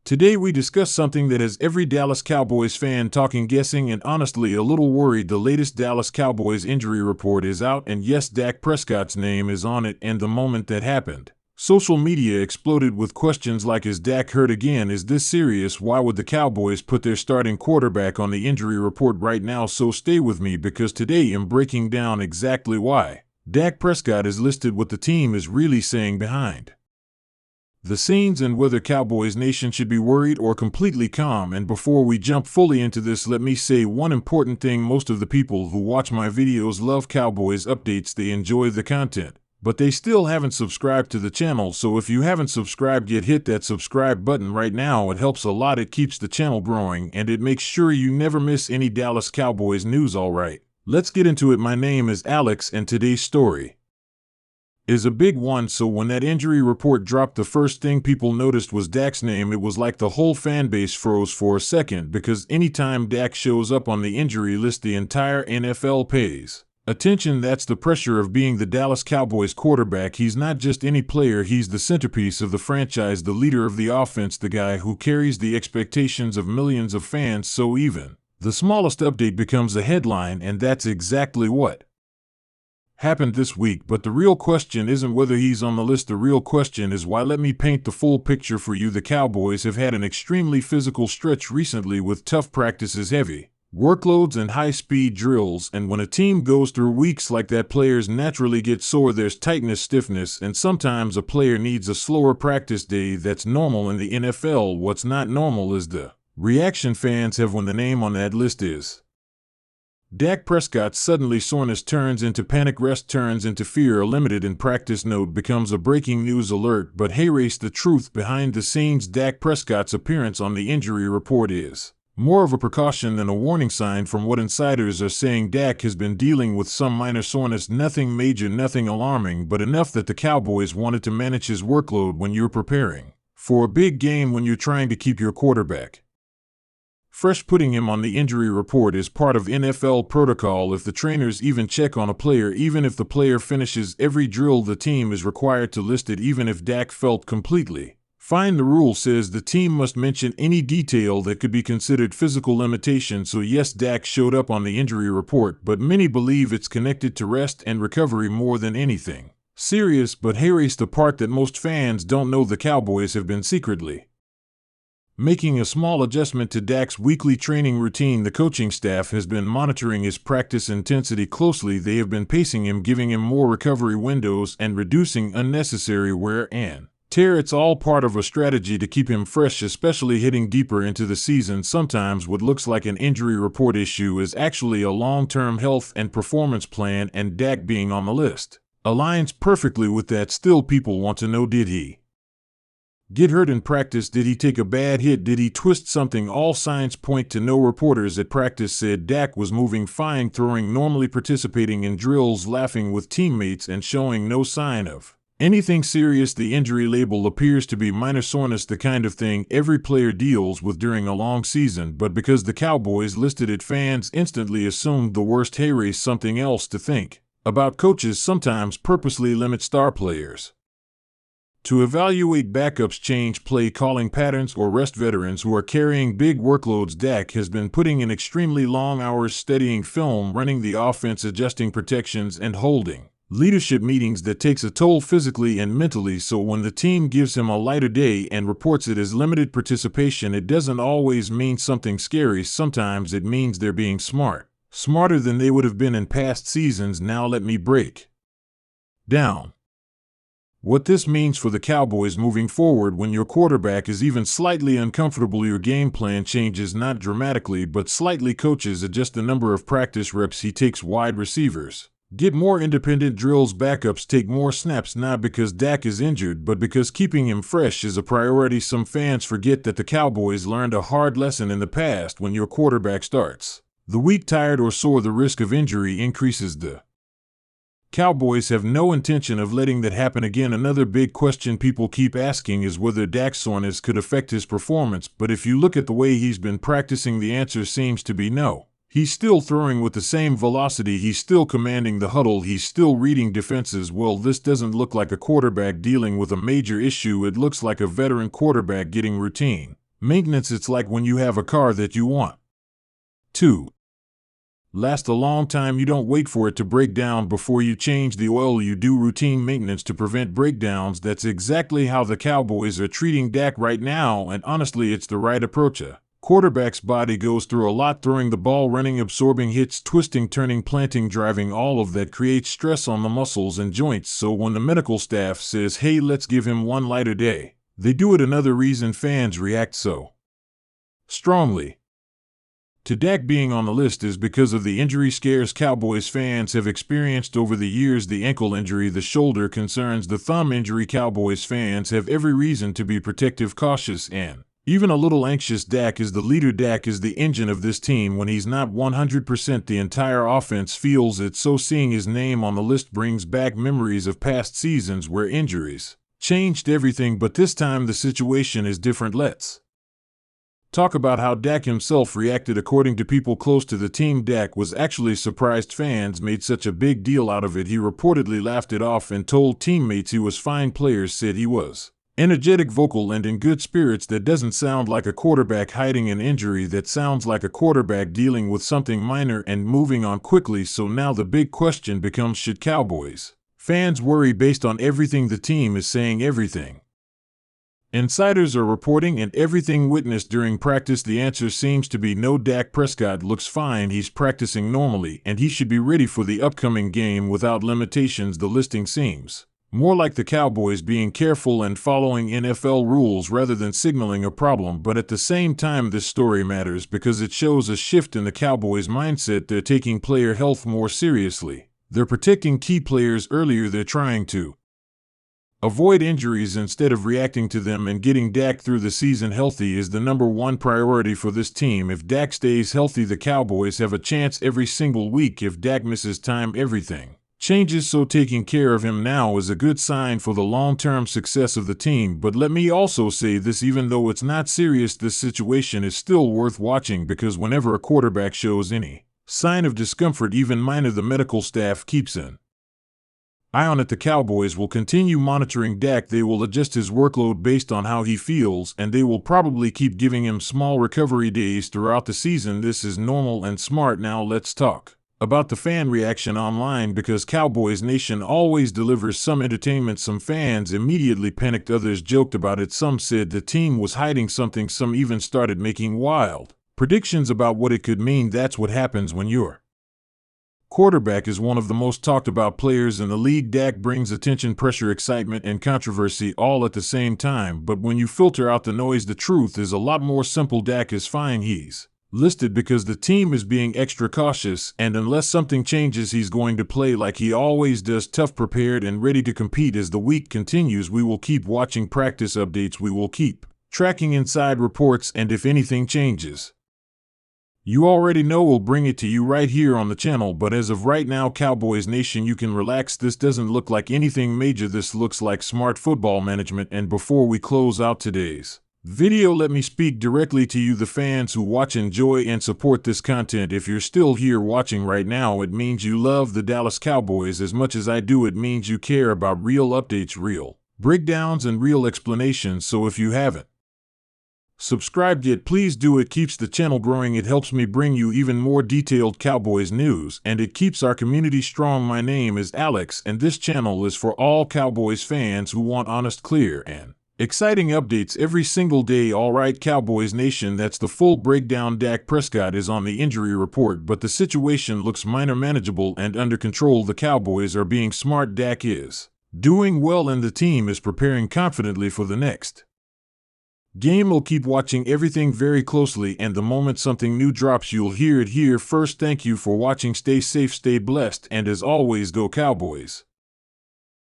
Today we discuss something that has every Dallas Cowboys fan talking, guessing, and honestly a little worried. The latest Dallas Cowboys injury report is out, and yes, Dak Prescott's name is on it. And the moment that happened, social media exploded with questions like, is Dak hurt again? Is this serious? Why would the Cowboys put their starting quarterback on the injury report right now? So stay with me, because today I'm breaking down exactly why Dak Prescott is listed, what the team is really saying behind the scenes, and whether Cowboys Nation should be worried or completely calm. And before we jump fully into this, let me say one important thing. Most of the people who watch my videos love Cowboys updates, they enjoy the content, but they still haven't subscribed to the channel. So if you haven't subscribed yet, hit that subscribe button right now. It helps a lot, it keeps the channel growing, and it makes sure you never miss any Dallas Cowboys news. Alright, let's get into it. My name is Alex, and today's story is a big one. So when that injury report dropped, the first thing people noticed was Dak's name. It was like the whole fan base froze for a second, because anytime Dak shows up on the injury list, the entire NFL pays attention. That's the pressure of being the Dallas Cowboys quarterback. He's not just any player, he's the centerpiece of the franchise, the leader of the offense, the guy who carries the expectations of millions of fans. So even the smallest update becomes a headline, and that's exactly what happened this week. But the real question isn't whether he's on the list. The real question is why. Let me paint the full picture for you. The Cowboys have had an extremely physical stretch recently, with tough practices, heavy workloads, and high-speed drills. And when a team goes through weeks like that, players naturally get sore. There's tightness, stiffness, and sometimes a player needs a slower practice day. That's normal in the NFL. What's not normal is the reaction fans have when the name on that list is Dak Prescott. Suddenly soreness turns into panic, rest turns into fear, a limited in practice note becomes a breaking news alert. But hey, race, the truth behind the scenes, Dak Prescott's appearance on the injury report is more of a precaution than a warning sign. From what insiders are saying, Dak has been dealing with some minor soreness, nothing major, nothing alarming, but enough that the Cowboys wanted to manage his workload when you're preparing for a big game, when you're trying to keep your quarterback fresh. Putting him on the injury report is part of NFL protocol. If the trainers even check on a player, even if the player finishes every drill, the team is required to list it, even if Dak felt completely fine. The rule says the team must mention any detail that could be considered physical limitation. So yes, Dak showed up on the injury report, but many believe it's connected to rest and recovery more than anything serious. But here's the part that most fans don't know: the Cowboys have been secretly making a small adjustment to Dak's weekly training routine. The coaching staff has been monitoring his practice intensity closely. They have been pacing him, giving him more recovery windows, and reducing unnecessary wear and tear. It's all part of a strategy to keep him fresh, especially heading deeper into the season. Sometimes what looks like an injury report issue is actually a long-term health and performance plan, and Dak being on the list aligns perfectly with that. Still, people want to know, did he get hurt in practice? Did he take a bad hit? Did he twist something? All signs point to no. Reporters at practice said Dak was moving fine, throwing normally, participating in drills, laughing with teammates, and showing no sign of anything serious. The injury label appears to be minor soreness, the kind of thing every player deals with during a long season. But because the Cowboys listed it, fans instantly assumed the worst. Hey, race, something else to think about: coaches sometimes purposely limit star players to evaluate backups, change play calling patterns, or rest veterans who are carrying big workloads. Dak has been putting in extremely long hours studying film, running the offense, adjusting protections, and holding leadership meetings. That takes a toll physically and mentally. So when the team gives him a lighter day and reports it as limited participation, it doesn't always mean something scary. Sometimes it means they're being smarter than they would have been in past seasons. Now let me break down what this means for the Cowboys moving forward. When your quarterback is even slightly uncomfortable, your game plan changes, not dramatically but slightly. Coaches adjust the number of practice reps he takes. Wide receivers get more independent drills. Backups take more snaps, not because Dak is injured, but because keeping him fresh is a priority. Some fans forget that the Cowboys learned a hard lesson in the past: when your quarterback starts the week tired or sore, the risk of injury increases. The Cowboys have no intention of letting that happen again. Another big question people keep asking is whether Dak's soreness could affect his performance. But if you look at the way he's been practicing, the answer seems to be no. He's still throwing with the same velocity, he's still commanding the huddle, he's still reading defenses well. This doesn't look like a quarterback dealing with a major issue. It looks like a veteran quarterback getting routine Maintenance, it's like when you have a car that you want to last a long time. You don't wait for it to break down before you change the oil. You do routine maintenance to prevent breakdowns. That's exactly how the Cowboys are treating Dak right now, and honestly, it's the right approach. A quarterback's body goes through a lot: throwing the ball, running, absorbing hits, twisting, turning, planting, driving. All of that creates stress on the muscles and joints. So when the medical staff says, hey, let's give him one lighter day, they do it. Another reason fans react so strongly to Dak being on the list is because of the injury scares Cowboys fans have experienced over the years. The ankle injury, the shoulder concerns, the thumb injury. Cowboys fans have every reason to be protective, cautious, and even a little anxious. Dak is the leader. Dak is the engine of this team. When he's not 100%, the entire offense feels it. So seeing his name on the list brings back memories of past seasons where injuries changed everything, but this time the situation is different. Let's talk about how Dak himself reacted. According to people close to the team, Dak was actually surprised fans made such a big deal out of it. He reportedly laughed it off and told teammates he was fine. Players said he was energetic, vocal, and in good spirits. That doesn't sound like a quarterback hiding an injury. That sounds like a quarterback dealing with something minor and moving on quickly. So now the big question becomes, should Cowboys fans worry based on everything the team is saying, everything insiders are reporting, and everything witnessed during practice? The answer seems to be no. Dak Prescott looks fine. He's practicing normally, and he should be ready for the upcoming game without limitations. The listing seems more like the Cowboys being careful and following NFL rules rather than signaling a problem. But at the same time, this story matters because it shows a shift in the Cowboys' mindset. They're taking player health more seriously. They're protecting key players earlier. They're trying to avoid injuries instead of reacting to them, and getting Dak through the season healthy is the number one priority for this team. If Dak stays healthy, the Cowboys have a chance every single week. If Dak misses time, everything changes. So taking care of him now is a good sign for the long-term success of the team. But let me also say this: even though it's not serious, this situation is still worth watching, because whenever a quarterback shows any sign of discomfort, even minor, the medical staff keeps an eye on it. The Cowboys will continue monitoring Dak. They will adjust his workload based on how he feels, and they will probably keep giving him small recovery days throughout the season. This is normal and smart. Now let's talk about the fan reaction online, because Cowboys Nation always delivers some entertainment. Some fans immediately panicked, others joked about it, some said the team was hiding something, some even started making wild predictions about what it could mean. That's what happens when your quarterback is one of the most talked about players in the league. Dak brings attention, pressure, excitement, and controversy all at the same time. But when you filter out the noise, the truth is a lot more simple. Dak is fine. He's listed because the team is being extra cautious, and unless something changes, he's going to play like he always does, tough, prepared, and ready to compete. As the week continues, we will keep watching practice updates. We will keep tracking inside reports, and if anything changes, you already know we'll bring it to you right here on the channel. But as of right now, Cowboys Nation, you can relax. This doesn't look like anything major. This looks like smart football management. And before we close out today's video, let me speak directly to you, the fans who watch, enjoy, and support this content. If you're still here watching right now, it means you love the Dallas Cowboys as much as I do. It means you care about real updates, real breakdowns, and real explanations. So if you haven't subscribed yet, please do. It keeps the channel growing, it helps me bring you even more detailed Cowboys news, and it keeps our community strong. My name is Alex, and this channel is for all Cowboys fans who want honest, clear, and exciting updates every single day. Alright, Cowboys Nation, that's the full breakdown. Dak Prescott is on the injury report, but the situation looks minor, manageable, and under control. The Cowboys are being smart. Dak is doing well, and the team is preparing confidently for the next game. Will keep watching everything very closely, and the moment something new drops, you'll hear it here first. Thank you for watching. Stay safe, stay blessed, and as always, go Cowboys.